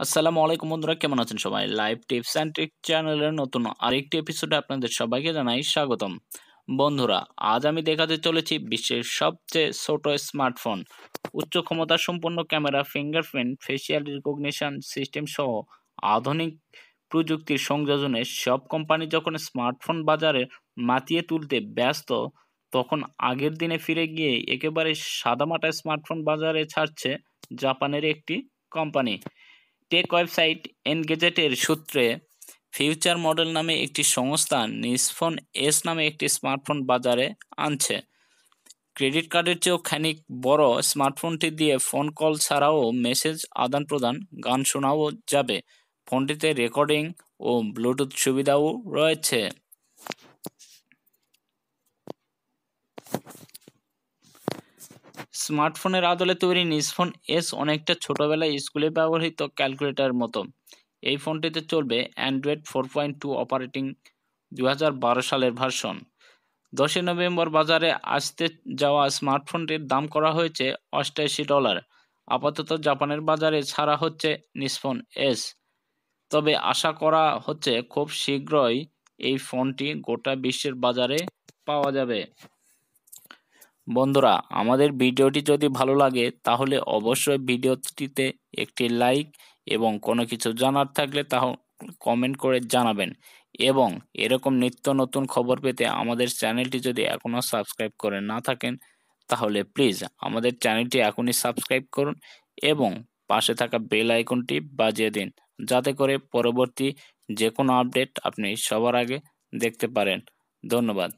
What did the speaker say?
আসসালামু আলাইকুম বন্ধুরা, কেমন আছেন সবাই? লাইভ টিপস অ্যান্ড ট্রিক চ্যানেলের নতুন আরেকটি এপিসোডে আপনাদের সবাইকে জানাই স্বাগতম। বন্ধুরা, আজ আমি দেখাতে চলেছি বিশ্বের সবচেয়ে ছোট স্মার্টফোন, উচ্চ ক্ষমতা সম্পন্ন camera, fingerprint, facial recognition system সহ আধুনিক প্রযুক্তির সংযোজনে সব কোম্পানি যখন স্মার্টফোন বাজারে মাতিয়ে তুলতে ব্যস্ত, তখন আগের দিনে ফিরে গিয়ে একেবারে সাদামাটা স্মার্টফোন বাজারে ছাড়ছে জাপানের একটি কোম্পানি। টেক ওয়েবসাইট এনগেজেটের সূত্রে ফিউচার মডেল নামে একটি সংস্থা নিসফোন এস নামে একটি স্মার্টফোন বাজারে আনছে। ক্রেডিট কার্ডের চেয়েও খানিক বড় স্মার্টফোনটি দিয়ে ফোন কল ছাড়াও মেসেজ আদান প্রদান, গান শোনাও যাবে। ফোনটিতে রেকর্ডিং ও ব্লুটুথ সুবিধাও রয়েছে। স্মার্টফোনের আদলে তৈরি নিসফোন এস অনেকটা ছোটবেলায় স্কুলে ব্যবহৃত ক্যালকুলেটরের মতো। এই ফোনটিতে চলবে অ্যান্ড্রয়েড 4.2 অপারেটিং 2012 সালের ভার্সন। 10 নভেম্বর বাজারে আসতে যাওয়া স্মার্টফোনটির দাম করা হয়েছে $88। আপাতত জাপানের বাজারে ছাড়া হচ্ছে নিসফোন এস, তবে আশা করা হচ্ছে খুব শীঘ্রই এই ফোনটি গোটা বিশ্বের বাজারে পাওয়া যাবে। বন্ধুরা, আমাদের ভিডিওটি যদি ভালো লাগে তাহলে অবশ্যই ভিডিওটিতে একটি লাইক এবং কোনো কিছু জানার থাকলে তা কমেন্ট করে জানাবেন, এবং এরকম নিত্য নতুন খবর পেতে আমাদের চ্যানেলটি যদি এখনও সাবস্ক্রাইব করে না থাকেন তাহলে প্লিজ আমাদের চ্যানেলটি এখনই সাবস্ক্রাইব করুন এবং পাশে থাকা বেল আইকনটি বাজিয়ে দিন, যাতে করে পরবর্তী যে কোনো আপডেট আপনি সবার আগে দেখতে পারেন। ধন্যবাদ।